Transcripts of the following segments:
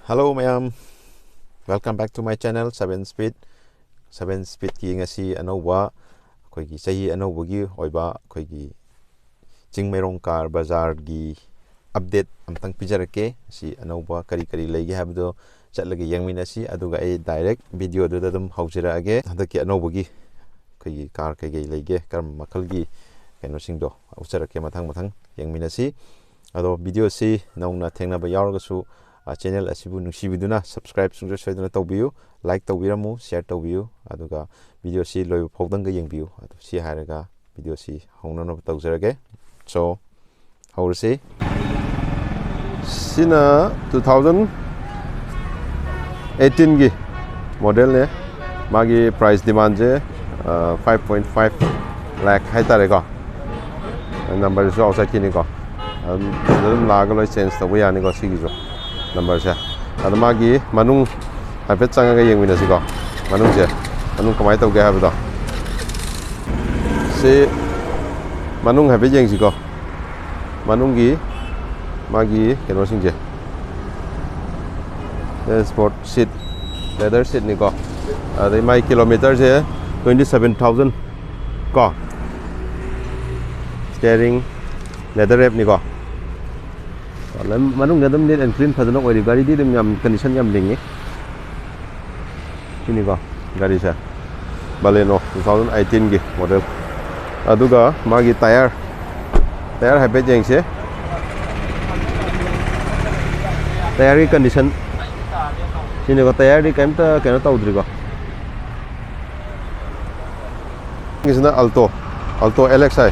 Hello mayam, welcome back to my channel 7 Speed ki ngasi anova akoigi chahi anovagi oiba akoigi Chingmairong car bazaar gi update amtang pijarake si anova kari legi habdo chatlagi yangminasi aduga ai direct video do dum haujirage hadaki anovagi akoigi car kege lege karam makalgi keno singdo ausarake mathang yangminasi ado video si nauna thengnaba yauragasu channel asibu nungsibiduna subscribe sungjo soiduna tawbiyu like tawbiramu share tawbiyu aduga video si loi phawdanga yengbiyu adu si haraga video si haunana tawjarage so haursi sina 2018 gi model ne magi price demand je 5.5 lakh haitare ko number so outside kini ko dum laga loi change tabu yani ko sigi jo number se ada magi manung hafet changa ga yengmina sigo manung je manung kamai tawge habdo se manung hafet yeng sigo manung gi magi keno singje sport seat leather seat ni ko ada mai kilometer je 27000 ko steering leather wrap ni ko manung nadam net and clean phadana oi gari di dum yam condition yam lingi kini ko gari sa Baleno 2018 gi model aduga magi tire habe jeng se tire condition sini ko tire di kemta kena taudri ko ngisna alto LXi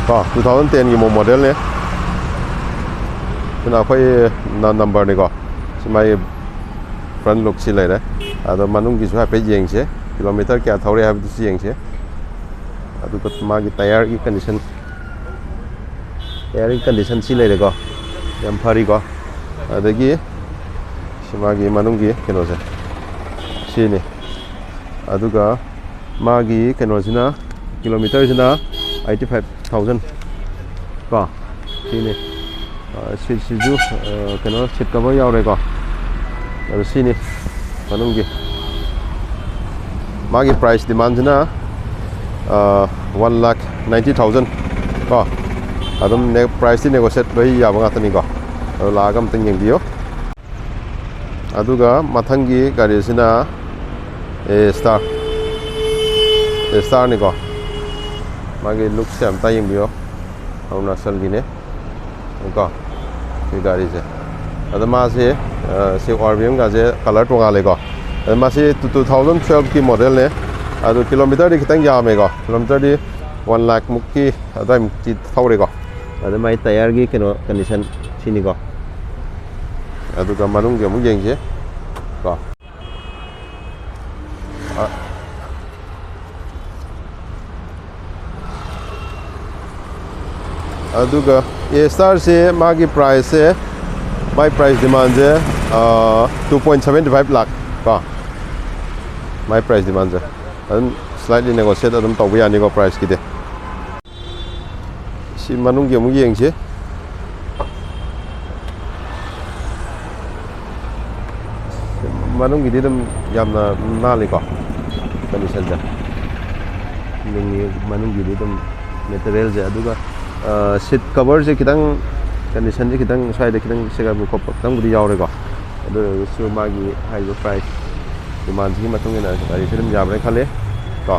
ko 2010 gi model ne na khoi na number ni ko mai front look si lai da ado manung gi su ha pe jeng se kilometer kya thore ha du si jeng se adu ko ma gi tire gi condition si lai de ko yam phari ko adagi sima gi manung gi keno se si ni aduga ma gi keno sina kilometer sina 85000 ko si ni 시주 그노 칩가버 야오래고 시니 만웅기 마기 프라이스 디만드나 1,90,000 거 아덤 네 프라이스 네고셋 로이 야방 같으니 거 라감 땡 영비요 아두가 마탕기 가리스나 스타니 거 마기 룩스 암타 영비요 아우나 설기네 거 गाड़ी से मासे RVM का colour टोंगालेको मासे 2012 की model ने kilometre खितंग यामेको kilometre 1 lakh मुक्की मुक्ति थौरेको माई tyre की कनो कंडीशन सिनीको मनुंग के मुक येंगे को aduga A-Star se magi price se my price demand je 2.75 lakh ka my price demand je and slightly negotiate adum tawbi yani ko price kide si manung ge mu yeng je manung gi dum yamna nali ko condition ja ningi manung gi dum material je aduga seat cover je kitang condition je kitang side kitang sega bu ko tang budi yaw re ko ado su magi high price demand ji matong ina ari film jam re khale ko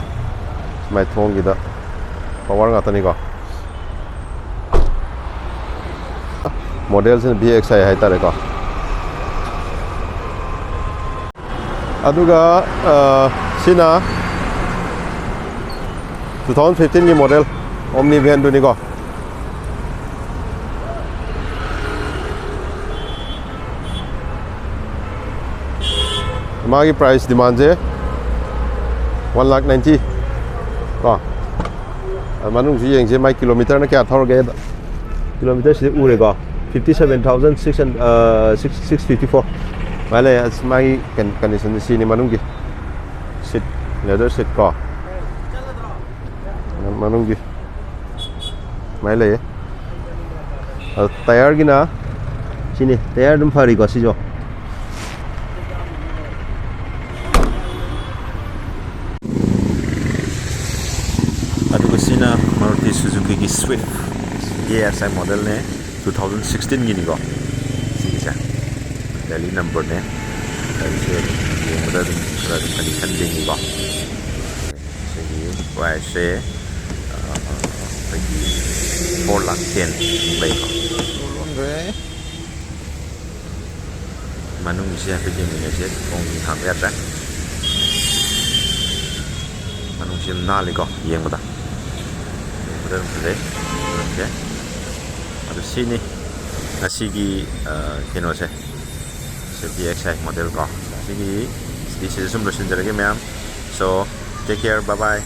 mai thong gi da power ga tani ko model sin BXI hai tare ko aduga sina 2015 ni model omni van du ni ko मागी price demand जे 1,90,000 को मानुंग जी Young जे माई kilometre ना क्या थौरगे kilometre से उरे को 57,654 माले मागी condition सी नि मानुंग की सीट लेदर सीट को मानुंग की माले टायर की ना सिनी टायर दम फारी को सिजो ꯃꯁꯤꯒꯤ ꯁ꯭ꯋꯤꯐ ASI ꯃꯣꯗꯦꯜꯅꯦ 2016ꯒꯤꯅꯤꯀꯣ ꯁꯤꯒꯤꯁꯦ ꯗꯦꯂꯤ ꯅꯝꯕꯔꯅꯦ ꯒꯥꯔꯤꯁꯦ ꯌꯦꯡꯕꯗ ꯑꯗꯨꯝ ꯈꯔ ꯑꯗꯨꯝ ꯀꯟꯗꯤꯁꯟ ꯂꯤꯡꯉꯤꯀꯣ ꯁꯤꯒꯤ ꯄ꯭ꯔꯥꯏꯁꯁꯦ ꯑꯩꯈꯣꯏꯒꯤ 4,10,000 ꯂꯩꯀꯣ ꯂꯣꯟꯈ꯭ꯔꯦ ꯃꯅꯨꯡꯁꯦ ꯍꯥꯏꯐꯦꯠ ꯌꯦꯡꯃꯤꯟꯅꯁꯦ ꯊꯣꯡ ꯍꯥꯡꯕ ꯌꯥꯗ꯭ꯔꯦ ꯃꯅꯨꯡꯁꯤ ꯌꯥꯝ ꯅꯥꯜꯂꯤꯀꯣ ꯌꯦꯡꯕꯗ ꯑꯗꯨꯝ ꯐꯖꯩ ꯑꯣꯀꯦ ꯑꯗꯨ ꯁꯤꯅꯤ ꯉꯁꯤꯒꯤ ꯀꯩꯅꯣꯁꯦ ꯁ꯭ꯋꯤꯐ DXi ꯃꯣꯗꯦꯜ ꯀꯣ ꯁꯤꯒꯤꯁꯤꯗ ꯁꯨꯝ ꯂꯣꯏꯁꯤꯟꯖꯔꯒꯦ ꯃꯌꯥꯝ ꯁꯣ ꯇꯦꯛ ꯀꯦꯌꯔ ꯕꯥꯏ ꯕꯥꯏ